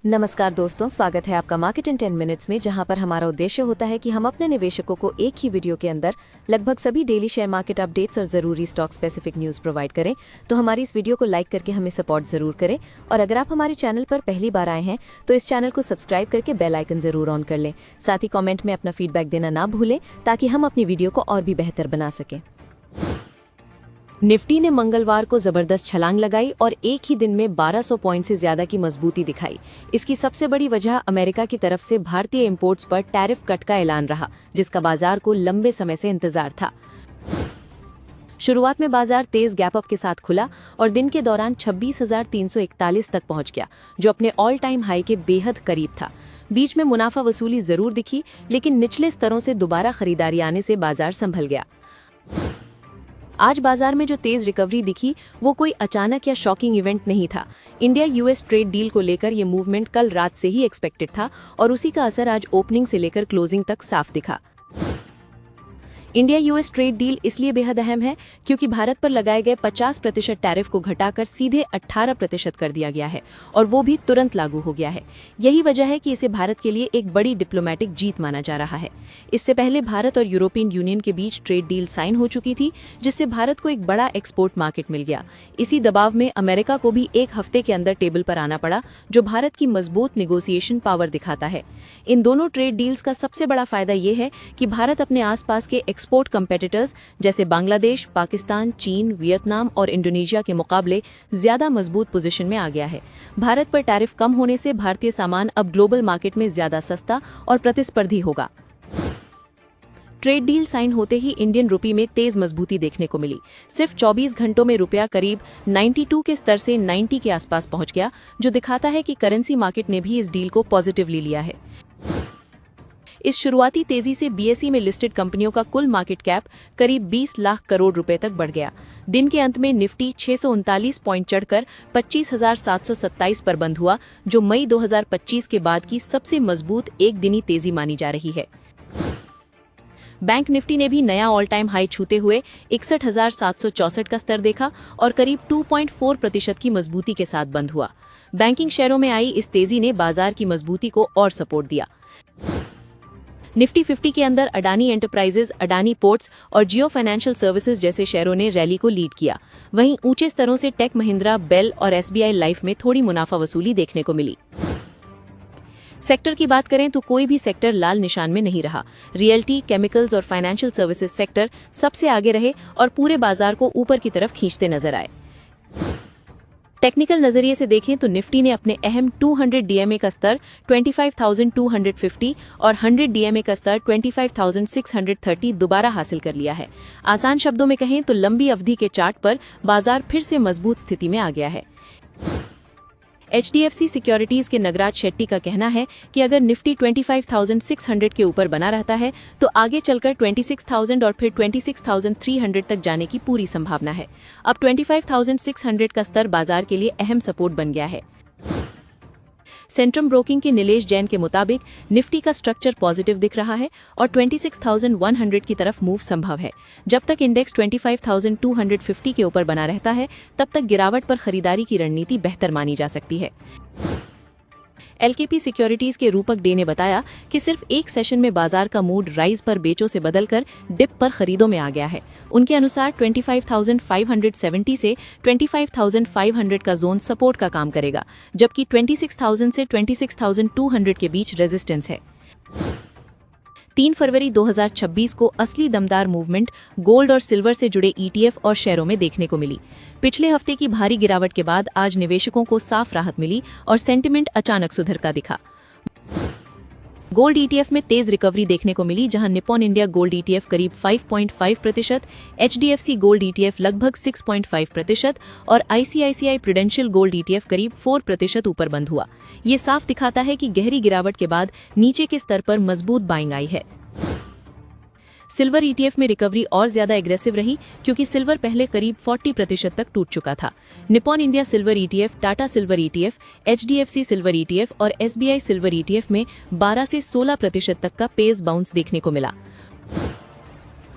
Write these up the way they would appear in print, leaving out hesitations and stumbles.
नमस्कार दोस्तों, स्वागत है आपका मार्केट इन 10 मिनट्स में, जहां पर हमारा उद्देश्य होता है कि हम अपने निवेशकों को एक ही वीडियो के अंदर लगभग सभी डेली शेयर मार्केट अपडेट्स और ज़रूरी स्टॉक स्पेसिफिक न्यूज़ प्रोवाइड करें। तो हमारी इस वीडियो को लाइक करके हमें सपोर्ट ज़रूर करें, और अगर आप हमारे चैनल पर पहली बार आए हैं तो इस चैनल को सब्सक्राइब करके बेल आइकन ज़रूर ऑन कर लें। साथ ही कॉमेंट में अपना फीडबैक देना ना भूलें, ताकि हम अपनी वीडियो को और भी बेहतर बना सकें। निफ्टी ने मंगलवार को जबरदस्त छलांग लगाई और एक ही दिन में 1200 पॉइंट से ज्यादा की मजबूती दिखाई। इसकी सबसे बड़ी वजह अमेरिका की तरफ से भारतीय इंपोर्ट्स पर टैरिफ कट का ऐलान रहा, जिसका बाजार को लंबे समय से इंतजार था। शुरुआत में बाजार तेज गैप अप के साथ खुला और दिन के दौरान 26,341 तक पहुंच गया, जो अपने ऑल टाइम हाई के बेहद करीब था। बीच में मुनाफा वसूली जरूर दिखी, लेकिन निचले स्तरों से दोबारा खरीदारी आने से बाजार संभल गया। आज बाजार में जो तेज रिकवरी दिखी वो कोई अचानक या शॉकिंग इवेंट नहीं था। इंडिया यूएस ट्रेड डील को लेकर ये मूवमेंट कल रात से ही एक्सपेक्टेड था और उसी का असर आज ओपनिंग से लेकर क्लोजिंग तक साफ दिखा। इंडिया यूएस ट्रेड डील इसलिए बेहद अहम है क्योंकि भारत पर लगाए गए 50% टैरिफ को घटाकर सीधे 18% कर दिया गया है, और वो भी तुरंत लागू हो गया है। यही वजह है कि इसे भारत के लिए एक बड़ी डिप्लोमेटिक जीत माना जा रहा है। इससे पहले भारत और यूरोपियन यूनियन के बीच ट्रेड डील साइन हो चुकी थी, जिससे भारत को एक बड़ा एक्सपोर्ट मार्केट मिल गया। इसी दबाव में अमेरिका को भी एक हफ्ते के अंदर टेबल पर आना पड़ा, जो भारत की मजबूत निगोसिएशन पावर दिखाता है। इन दोनों ट्रेड डील्स का सबसे बड़ा फायदा ये है कि भारत अपने आसपास के एक्सपोर्ट कंपेटिटर्स जैसे बांग्लादेश, पाकिस्तान, चीन, वियतनाम और इंडोनेशिया के मुकाबले ज्यादा मजबूत पोजीशन में आ गया है। भारत पर टैरिफ कम होने से भारतीय सामान अब ग्लोबल मार्केट में ज्यादा सस्ता और प्रतिस्पर्धी होगा। ट्रेड डील साइन होते ही इंडियन रुपी में तेज मजबूती देखने को मिली। सिर्फ 24 घंटों में रुपया करीब 92 के स्तर से 90 के आसपास पहुंच गया, जो दिखाता है कि करेंसी मार्केट ने भी इस डील को पॉजिटिवली लिया है। इस शुरुआती तेजी से बीएसई में लिस्टेड कंपनियों का कुल मार्केट कैप करीब 20 लाख करोड़ रुपए तक बढ़ गया। दिन के अंत में निफ्टी 639 पॉइंट चढ़कर 25,727 पर बंद हुआ, जो मई 2025 के बाद की सबसे मजबूत एक दिनी तेजी मानी जा रही है। बैंक निफ्टी ने भी नया ऑल टाइम हाई छूते हुए 61,764 का स्तर देखा और करीब 2.4% की मजबूती के साथ बंद हुआ। बैंकिंग शेयरों में आई इस तेजी ने बाजार की मजबूती को और सपोर्ट दिया। निफ्टी 50 के अंदर अडानी एंटरप्राइजेज, अडानी पोर्ट्स और जियो फाइनेंशियल सर्विसेज जैसे शेयरों ने रैली को लीड किया। वहीं ऊंचे स्तरों से टेक महिंद्रा, बेल और एसबीआई लाइफ में थोड़ी मुनाफा वसूली देखने को मिली। सेक्टर की बात करें तो कोई भी सेक्टर लाल निशान में नहीं रहा। रियल्टी, केमिकल्स और फाइनेंशियल सर्विसेज सेक्टर सबसे आगे रहे और पूरे बाजार को ऊपर की तरफ खींचते नजर आए। टेक्निकल नजरिए से देखें तो निफ्टी ने अपने अहम 200 डीएमए का स्तर 25,250 और 100 डीएमए का स्तर 25,630 दोबारा हासिल कर लिया है। आसान शब्दों में कहें तो लंबी अवधि के चार्ट पर बाजार फिर से मजबूत स्थिति में आ गया है। एचडीएफसी सिक्योरिटीज के नगराज शेट्टी का कहना है कि अगर निफ्टी 25,600 के ऊपर बना रहता है तो आगे चलकर 26,000 और फिर 26,300 तक जाने की पूरी संभावना है। अब 25,600 का स्तर बाजार के लिए अहम सपोर्ट बन गया है। सेंट्रम ब्रोकिंग के नीलेश जैन के मुताबिक निफ्टी का स्ट्रक्चर पॉजिटिव दिख रहा है और 26,100 की तरफ मूव संभव है। जब तक इंडेक्स 25,250 के ऊपर बना रहता है, तब तक गिरावट पर खरीदारी की रणनीति बेहतर मानी जा सकती है। एलकेपी सिक्योरिटीज के रूपक डे ने बताया कि सिर्फ एक सेशन में बाजार का मूड राइज पर बेचों से बदलकर डिप पर खरीदों में आ गया है। उनके अनुसार 25,570 से 25,500 का जोन सपोर्ट का काम करेगा, जबकि 26,000 से 26,200 के बीच रेजिस्टेंस है। 3 फरवरी 2026 को असली दमदार मूवमेंट गोल्ड और सिल्वर से जुड़े ईटीएफ और शेयरों में देखने को मिली। पिछले हफ्ते की भारी गिरावट के बाद आज निवेशकों को साफ राहत मिली और सेंटिमेंट अचानक सुधरता दिखा। गोल्ड ईटीएफ में तेज रिकवरी देखने को मिली, जहां निप्पॉन इंडिया गोल्ड ईटीएफ करीब 5.5%, एचडीएफसी गोल्ड ईटीएफ लगभग 6.5% और आईसीआईसीआई प्रूडेंशियल गोल्ड ईटीएफ करीब 4% ऊपर बंद हुआ। ये साफ दिखाता है कि गहरी गिरावट के बाद नीचे के स्तर पर मजबूत बाइंग आई है। सिल्वर ईटीएफ में रिकवरी और ज्यादा एग्रेसिव रही, क्योंकि सिल्वर पहले करीब 40% तक टूट चुका था। Nippon India silver ETF, Tata silver ETF, HDFC silver ETF और एसबीआई सिल्वर ईटीएफ में 12 से 16% तक का पेस बाउंस देखने को मिला।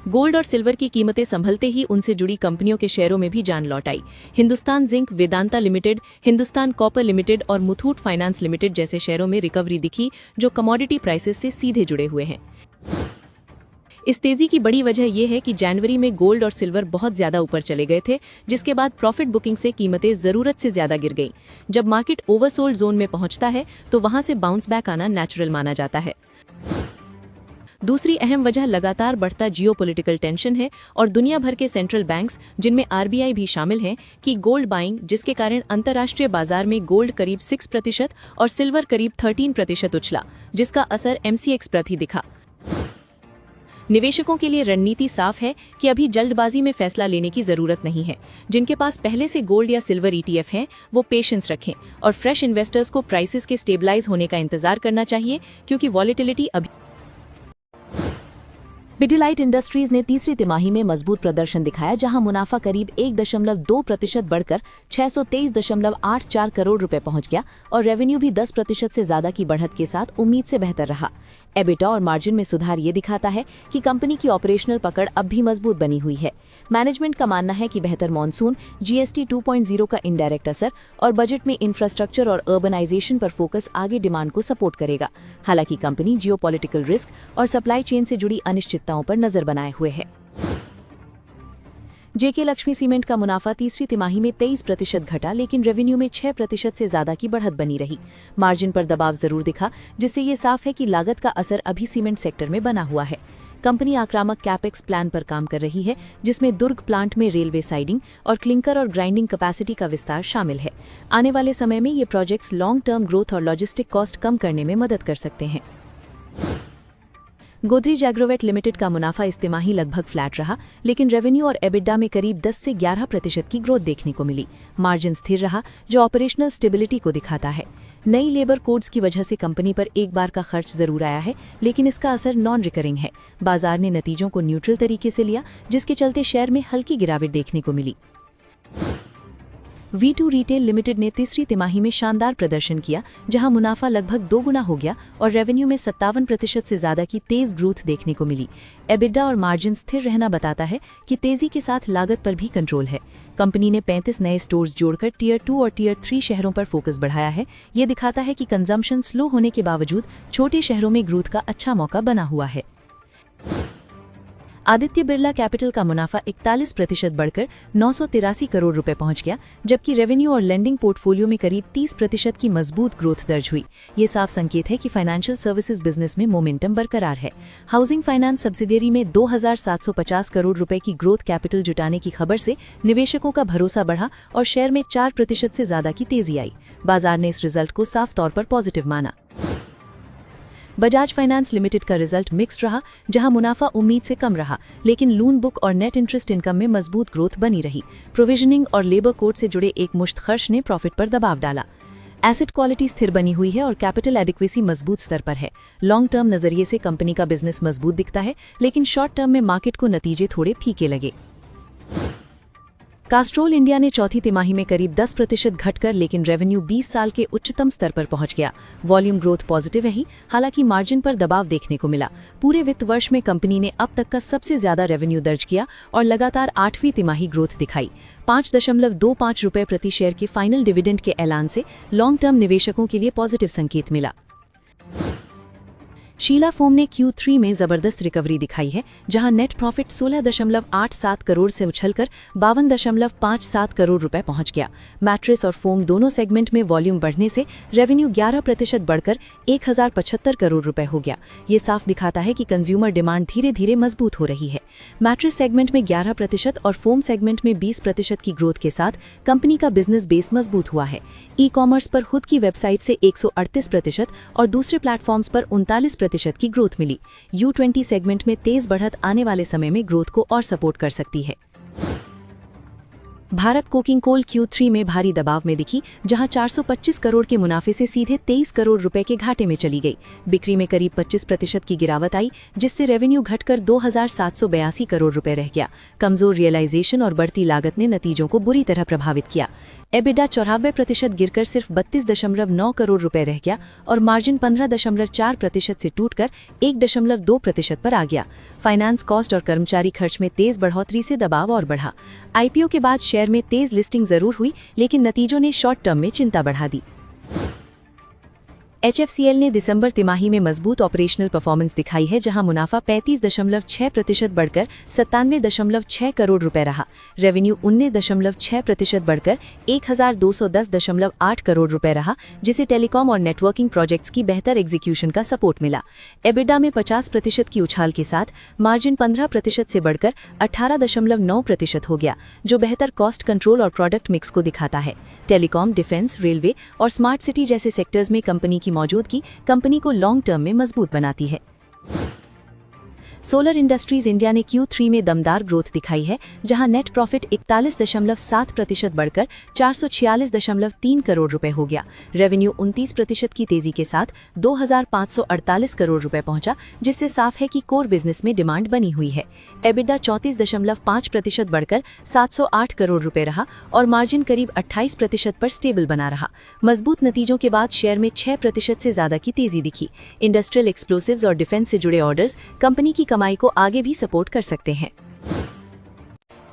गोल्ड और सिल्वर की कीमतें संभलते ही उनसे जुड़ी कंपनियों के शेयरों में भी जान लौट आई। Hindustan zinc, Vedanta limited, Hindustan copper limited और मुथूट फाइनेंस लिमिटेड जैसे शेयरों में रिकवरी दिखी, जो कमोडिटी प्राइसेस से सीधे जुड़े हुए हैं। इस तेजी की बड़ी वजह यह है कि जनवरी में गोल्ड और सिल्वर बहुत ज्यादा ऊपर चले गए थे, जिसके बाद प्रॉफिट बुकिंग से कीमतें जरूरत से ज्यादा गिर गईं। जब मार्केट ओवरसोल्ड जोन में पहुंचता है तो वहां से बाउंस बैक आना नेचुरल माना जाता है। दूसरी अहम वजह लगातार बढ़ता जियोपॉलिटिकल टेंशन है और दुनिया भर के सेंट्रल बैंक्स, जिनमें आरबीआई भी शामिल हैं, की गोल्ड बाइंग, जिसके कारण अंतर्राष्ट्रीय बाजार में गोल्ड करीब 6% और सिल्वर करीब 13% उछला, जिसका असर एमसीएक्स पर भी दिखा। निवेशकों के लिए रणनीति साफ है कि अभी जल्दबाजी में फैसला लेने की जरूरत नहीं है। जिनके पास पहले से गोल्ड या सिल्वर ईटीएफ हैं, वो पेशेंस रखें और फ्रेश इन्वेस्टर्स को प्राइसेस के स्टेबलाइज होने का इंतजार करना चाहिए, क्योंकि वॉलेटिलिटी अभी। पिडिलाइट इंडस्ट्रीज ने तीसरी तिमाही में मजबूत प्रदर्शन दिखाया, जहां मुनाफा करीब 1.2% बढ़कर 623.84 करोड़ रुपए पहुंच गया और रेवेन्यू भी 10% से ज्यादा की बढ़त के साथ उम्मीद से बेहतर रहा। एबिटा और मार्जिन में सुधार ये दिखाता है कि कंपनी की ऑपरेशनल पकड़ अब भी मजबूत बनी हुई है। मैनेजमेंट का मानना है कि बेहतर मॉनसून, जीएसटी 2.0 का इनडायरेक्ट असर और बजट में इंफ्रास्ट्रक्चर और अर्बनाइजेशन पर फोकस आगे डिमांड को सपोर्ट करेगा। हालांकि कंपनी जियोपॉलिटिकल रिस्क और सप्लाई चेन से जुड़ी अनिश्चितताओं पर नजर बनाए हुए है। जेके लक्ष्मी सीमेंट का मुनाफा तीसरी तिमाही में 23% घटा, लेकिन रेवेन्यू में 6% से ज्यादा की बढ़त बनी रही। मार्जिन पर दबाव जरूर दिखा, जिससे ये साफ है कि लागत का असर अभी सीमेंट सेक्टर में बना हुआ है। कंपनी आक्रामक कैपेक्स प्लान पर काम कर रही है, जिसमें दुर्ग प्लांट में रेलवे साइडिंग और क्लिंकर और ग्राइंडिंग कैपेसिटी का विस्तार शामिल है। आने वाले समय में ये प्रोजेक्ट्स लॉन्ग टर्म ग्रोथ और लॉजिस्टिक कॉस्ट कम करने में मदद कर सकते हैं। गोदरेज एग्रोवेट लिमिटेड का मुनाफा इस तिमाही लगभग फ्लैट रहा, लेकिन रेवेन्यू और एबिटा में करीब 10 से 11% की ग्रोथ देखने को मिली। मार्जिन स्थिर रहा, जो ऑपरेशनल स्टेबिलिटी को दिखाता है। नई लेबर कोड्स की वजह से कंपनी पर एक बार का खर्च जरूर आया है, लेकिन इसका असर नॉन रिकरिंग है। बाजार ने नतीजों को न्यूट्रल तरीके से लिया, जिसके चलते शेयर में हल्की गिरावट देखने को मिली। V2 रिटेल लिमिटेड ने तीसरी तिमाही में शानदार प्रदर्शन किया, जहां मुनाफा लगभग 2 गुना हो गया और रेवेन्यू में 57% से ज्यादा की तेज ग्रोथ देखने को मिली। एबिटा और मार्जिन स्थिर रहना बताता है कि तेजी के साथ लागत पर भी कंट्रोल है। कंपनी ने 35 नए स्टोर्स जोड़कर टियर 2 और टियर 3 शहरों पर फोकस बढ़ाया है। ये दिखाता है कि कंजम्पशन स्लो होने के बावजूद छोटे शहरों में ग्रोथ का अच्छा मौका बना हुआ है। आदित्य बिरला कैपिटल का मुनाफा 41% बढ़कर 983 करोड़ रुपए पहुंच गया, जबकि रेवेन्यू और लेंडिंग पोर्टफोलियो में करीब 30% की मजबूत ग्रोथ दर्ज हुई। ये साफ संकेत है कि फाइनेंशियल सर्विसेज बिजनेस में मोमेंटम बरकरार है। हाउसिंग फाइनेंस सब्सिडियरी में 2750 करोड़ रुपए की ग्रोथ कैपिटल जुटाने की खबर से निवेशकों का भरोसा बढ़ा और शेयर में 4% से ज्यादा की तेजी आई। बाजार ने इस रिजल्ट को साफ तौर पर पॉजिटिव माना। बजाज फाइनेंस लिमिटेड का रिजल्ट मिक्स्ड रहा, जहां मुनाफा उम्मीद से कम रहा, लेकिन लोन बुक और नेट इंटरेस्ट इनकम में मजबूत ग्रोथ बनी रही। प्रोविजनिंग और लेबर कोड से जुड़े एक मुश्त खर्च ने प्रॉफिट पर दबाव डाला। एसेट क्वालिटी स्थिर बनी हुई है और कैपिटल एडिक्वेसी मजबूत स्तर पर है। लॉन्ग टर्म नजरिए से कंपनी का बिजनेस मजबूत दिखता है, लेकिन शॉर्ट टर्म में मार्केट को नतीजे थोड़े फीके लगे। कास्ट्रोल इंडिया ने चौथी तिमाही में करीब 10% घटकर, लेकिन रेवेन्यू 20 साल के उच्चतम स्तर पर पहुंच गया। वॉल्यूम ग्रोथ पॉजिटिव रही, हालांकि मार्जिन पर दबाव देखने को मिला। पूरे वित्त वर्ष में कंपनी ने अब तक का सबसे ज्यादा रेवेन्यू दर्ज किया और लगातार 8वीं तिमाही ग्रोथ दिखाई। 5.25 रुपए प्रति शेयर के फाइनल डिविडेंड के ऐलान से लॉन्ग टर्म निवेशकों के लिए पॉजिटिव संकेत मिला। शीला फोम ने Q3 में जबरदस्त रिकवरी दिखाई है, जहां नेट प्रॉफिट 16.87 करोड़ से उछलकर 52.57 करोड़ रुपए पहुंच गया। मैट्रेस और फोम दोनों सेगमेंट में वॉल्यूम बढ़ने से रेवेन्यू 11% बढ़कर 1075 करोड़ रुपए हो गया। ये साफ दिखाता है कि कंज्यूमर डिमांड धीरे धीरे मजबूत हो रही है। मैट्रेस सेगमेंट में 11% और फोम सेगमेंट में 20% की ग्रोथ के साथ कंपनी का बिजनेस बेस मजबूत हुआ है। ई कॉमर्स पर खुद की वेबसाइट से 138% और दूसरे प्लेटफॉर्म्स पर 39% की ग्रोथ मिली। U20 सेगमेंट में तेज बढ़त आने वाले समय में ग्रोथ को और सपोर्ट कर सकती है। भारत कोकिंग कोल Q3 में भारी दबाव में दिखी, जहां 425 करोड़ के मुनाफे से सीधे 23 करोड़ रुपए के घाटे में चली गई। बिक्री में करीब 25% की गिरावट आई, जिससे रेवेन्यू घटकर 2782 करोड़ रुपए रह गया। कमजोर रियलाइजेशन और बढ़ती लागत ने नतीजों को बुरी तरह प्रभावित किया। एबिडा 94% गिरकर सिर्फ 32.9 करोड़ रुपए रह गया और मार्जिन 15.4% से टूटकर 1.2% पर आ गया। फाइनेंस कॉस्ट और कर्मचारी खर्च में तेज बढ़ोतरी से दबाव और बढ़ा। आईपीओ के बाद शेयर में तेज लिस्टिंग जरूर हुई, लेकिन नतीजों ने शॉर्ट टर्म में चिंता बढ़ा दी। HFCL ने दिसंबर तिमाही में मजबूत ऑपरेशनल परफॉर्मेंस दिखाई है, जहां मुनाफा 35.6% बढ़कर 97.6 करोड़ रुपए रहा। रेवेन्यू 19.6% बढ़कर 1210.8 करोड़ रुपए रहा, जिसे टेलीकॉम और नेटवर्किंग प्रोजेक्ट्स की बेहतर एग्जीक्यूशन का सपोर्ट मिला। एबिडा में 50% की उछाल के साथ मार्जिन 15% से बढ़कर 18.9% हो गया, जो बेहतर कॉस्ट कंट्रोल और प्रोडक्ट मिक्स को दिखाता है। टेलीकॉम, डिफेंस, रेलवे और स्मार्ट सिटी जैसे सेक्टर्स में कंपनी की मौजूदगी कंपनी को लॉन्ग टर्म में मजबूत बनाती है। सोलर इंडस्ट्रीज इंडिया ने Q3 में दमदार ग्रोथ दिखाई है, जहां नेट प्रॉफिट 41.7% बढ़कर 446.3 करोड़ रुपए हो गया। रेवेन्यू 29% की तेजी के साथ 2548 करोड़ रुपए पहुंचा, जिससे साफ है कि कोर बिजनेस में डिमांड बनी हुई है। एबिडा 34.5% बढ़कर 708 करोड़ रुपए रहा और मार्जिन करीब 28% पर स्टेबल बना रहा। मजबूत नतीजों के बाद शेयर में 6% से ज्यादा की तेजी दिखी। इंडस्ट्रियल एक्सप्लोसिव्स और डिफेंस से जुड़े ऑर्डर्स कंपनी की कमाई को आगे भी सपोर्ट कर सकते हैं।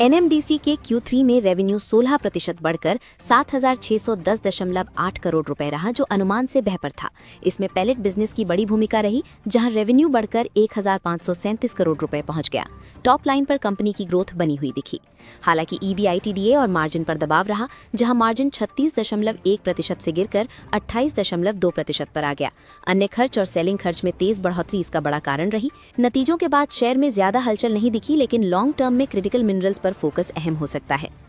NMDC के Q3 में रेवेन्यू 16% बढ़कर 7,610.8 करोड़ रुपए रहा, जो अनुमान से बेहतर था। इसमें पैलेट बिजनेस की बड़ी भूमिका रही, जहां रेवेन्यू बढ़कर 1,537 करोड़ रुपए पहुंच गया। टॉप लाइन पर कंपनी की ग्रोथ बनी हुई दिखी। हालांकि EBITDA और मार्जिन पर दबाव रहा, जहां मार्जिन 36.1% से गिरकर 28.2% पर आ गया। अन्य खर्च और सेलिंग खर्च में तेज बढ़ोतरी इसका बड़ा कारण रही। नतीजों के बाद शेयर में ज्यादा हलचल नहीं दिखी, लेकिन लॉन्ग टर्म में क्रिटिकल मिनरल्स पर फोकस अहम हो सकता है।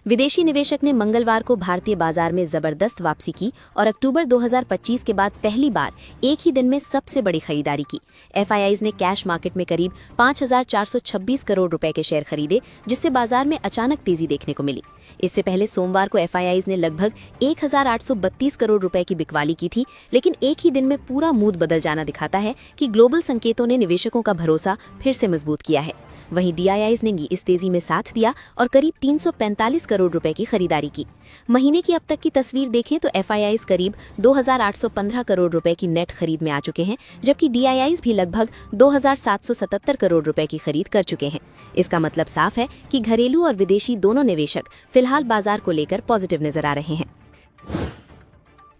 विदेशी निवेशक ने मंगलवार को भारतीय बाजार में जबरदस्त वापसी की और अक्टूबर 2025 के बाद पहली बार एक ही दिन में सबसे बड़ी खरीदारी की। FIIs ने कैश मार्केट में करीब 5,426 करोड़ रुपए के शेयर खरीदे, जिससे बाजार में अचानक तेजी देखने को मिली। इससे पहले सोमवार को FIIs ने लगभग 1,832 करोड़ रुपए की बिकवाली की थी, लेकिन एक ही दिन में पूरा मूड बदल जाना दिखाता है कि ग्लोबल संकेतों ने निवेशकों का भरोसा फिर से मजबूत किया है। वहीं DIIs ने इस तेजी में साथ दिया और करीब 345 करोड़ रुपए की खरीदारी की। महीने की अब तक की तस्वीर देखें तो FIIs करीब 2,815 करोड़ रुपए की नेट खरीद में आ चुके हैं, जबकि DIIs भी लगभग 2,777 करोड़ रुपए की खरीद कर चुके हैं। इसका मतलब साफ है कि घरेलू और विदेशी दोनों निवेशक फिलहाल बाजार को लेकर पॉजिटिव नजर आ रहे हैं।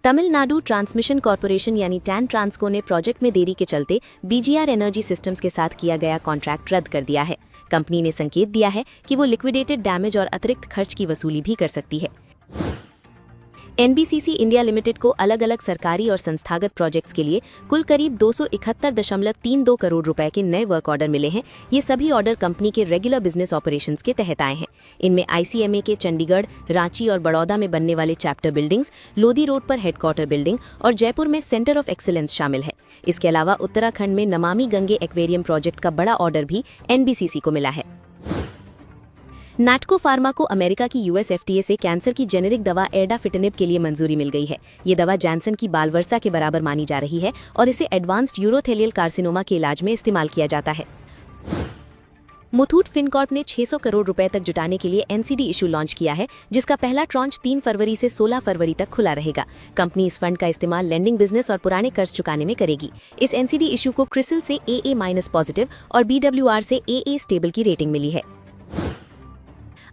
तमिलनाडु ट्रांसमिशन कॉर्पोरेशन यानी टैन ट्रांसको ने प्रोजेक्ट में देरी के चलते BGR एनर्जी सिस्टम्स के साथ किया गया कॉन्ट्रैक्ट रद्द कर दिया है। कंपनी ने संकेत दिया है कि वो लिक्विडेटेड डैमेज और अतिरिक्त खर्च की वसूली भी कर सकती है। NBCC इंडिया लिमिटेड को अलग अलग सरकारी और संस्थागत प्रोजेक्ट्स के लिए कुल करीब 271.32 करोड़ रुपए के नए वर्क ऑर्डर मिले हैं। ये सभी ऑर्डर कंपनी के रेगुलर बिजनेस ऑपरेशंस के तहत आए हैं। इनमें ICMA के चंडीगढ़, रांची और बड़ौदा में बनने वाले चैप्टर बिल्डिंग्स, लोधी रोड पर हेडक्वार्टर बिल्डिंग और जयपुर में सेंटर ऑफ एक्सीलेंस शामिल है। इसके अलावा उत्तराखंड में नमामि गंगे एक्वेरियम प्रोजेक्ट का बड़ा ऑर्डर भी NBCC को मिला है। नाटको फार्मा को अमेरिका की US FDA से कैंसर की जेनेरिक दवा एडाफिटनिब के लिए मंजूरी मिल गई है। ये दवा जैनसन की बालवर्सा के बराबर मानी जा रही है और इसे एडवांस्ड यूरोथेलियल कार्सिनोमा के इलाज में इस्तेमाल किया जाता है। मुथूट फिनकॉर्प ने 600 करोड़ रुपए तक जुटाने के लिए NCD इशू लॉन्च किया है, जिसका पहला ट्रॉन्च 3 फरवरी से 16 फरवरी तक खुला रहेगा। कंपनी इस फंड का इस्तेमाल लेंडिंग बिजनेस और पुराने कर्ज चुकाने में करेगी। इस NCD इशू को क्रिसिल से AA- पॉजिटिव और BWR से AA स्टेबल की रेटिंग मिली है।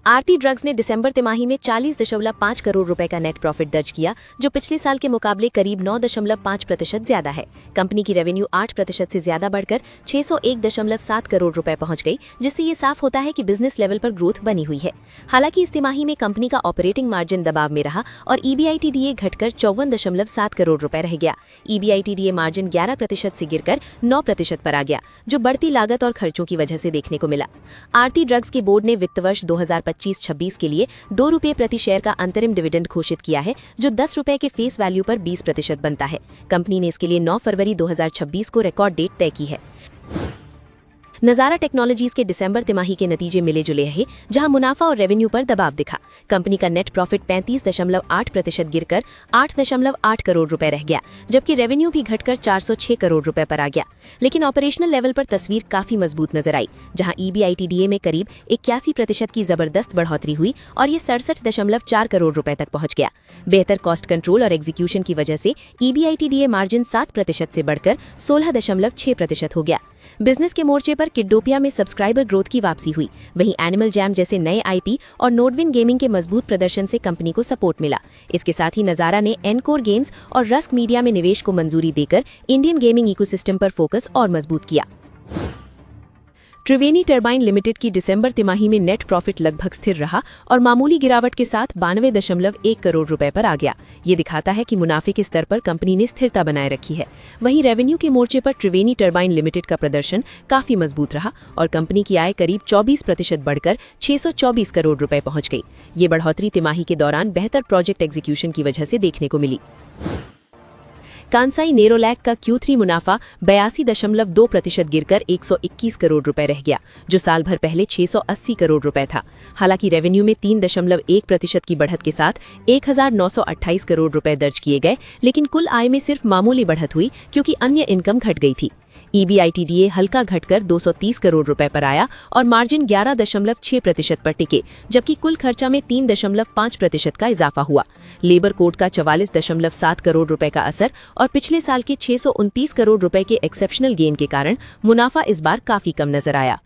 आरती ड्रग्स ने दिसंबर तिमाही में 40.5 करोड़ रुपए का नेट प्रॉफिट दर्ज किया, जो पिछले साल के मुकाबले करीब 9.5% ज्यादा है। कंपनी की रेवेन्यू 8% से ज्यादा बढ़कर 601.7 करोड़ रुपए पहुंच गई, जिससे ये साफ होता है कि बिजनेस लेवल पर ग्रोथ बनी हुई है। हालांकि इस तिमाही में कंपनी का ऑपरेटिंग मार्जिन दबाव में रहा और EBITDA घटकर 54.7 करोड़ रुपए रह गया। EBITDA मार्जिन 11% से गिरकर 9% पर आ गया, जो बढ़ती लागत और खर्चों की वजह से देखने को मिला। आरती ड्रग्स के बोर्ड ने वित्त वर्ष 2025-26 के लिए 2 रुपये प्रति शेयर का अंतरिम डिविडेंड घोषित किया है, जो 10 रुपये के फेस वैल्यू पर 20% बनता है। कंपनी ने इसके लिए 9 फरवरी 2026 को रिकॉर्ड डेट तय की है। नज़ारा टेक्नोलॉजीज के दिसंबर तिमाही के नतीजे मिले जुले रहे, जहां मुनाफा और रेवेन्यू पर दबाव दिखा। कंपनी का नेट प्रॉफिट 35.8% गिरकर 8.8 करोड़ रुपए रह गया, जबकि रेवेन्यू भी घटकर 406 करोड़ रुपए पर आ गया। लेकिन ऑपरेशनल लेवल पर तस्वीर काफी मजबूत नजर आई, जहां EBITDA में करीब 81% की जबरदस्त बढ़ोतरी हुई और ये 67.4 करोड़ रुपए तक पहुंच गया। बेहतर कॉस्ट कंट्रोल और एग्जीक्यूशन की वजह से EBITDA मार्जिन 7% से बढ़कर 16.6% हो गया। बिजनेस के मोर्चे पर किड्डोपिया में सब्सक्राइबर ग्रोथ की वापसी हुई। वहीं एनिमल जैम जैसे नए IP और नोडविन गेमिंग के मजबूत प्रदर्शन से कंपनी को सपोर्ट मिला। इसके साथ ही नज़ारा ने एनकोर गेम्स और रस्क मीडिया में निवेश को मंजूरी देकर इंडियन गेमिंग इकोसिस्टम पर फोकस और मजबूत किया। त्रिवेणी टरबाइन लिमिटेड की दिसंबर तिमाही में नेट प्रॉफिट लगभग स्थिर रहा और मामूली गिरावट के साथ 92.1 करोड़ रुपए पर आ गया। ये दिखाता है कि मुनाफे के स्तर पर कंपनी ने स्थिरता बनाए रखी है। वहीं रेवेन्यू के मोर्चे पर त्रिवेणी टरबाइन लिमिटेड का प्रदर्शन काफी मजबूत रहा और कंपनी की आय करीब 24% बढ़कर 624 करोड़ रुपए पहुंच गई। ये बढ़ोतरी तिमाही के दौरान बेहतर प्रोजेक्ट एग्जीक्यूशन की वजह से देखने को मिली। कांसाई नेरोलैक का Q3 मुनाफा 82.2% गिरकर 121 करोड़ रुपए रह गया, जो साल भर पहले 680 करोड़ रुपए था। हालांकि रेवेन्यू में 3.1% की बढ़त के साथ 1928 करोड़ रुपए दर्ज किए गए, लेकिन कुल आय में सिर्फ मामूली बढ़त हुई क्योंकि अन्य इनकम घट गई थी। EBITDA हल्का घटकर 230 करोड़ रुपए पर आया और मार्जिन 11.6% पर टिके, जबकि कुल खर्चा में 3.5% का इजाफा हुआ। लेबर कोड का 44.7 करोड़ रुपए का असर और पिछले साल के 629 करोड़ रुपए के एक्सेप्शनल गेन के कारण मुनाफा इस बार काफी कम नजर आया।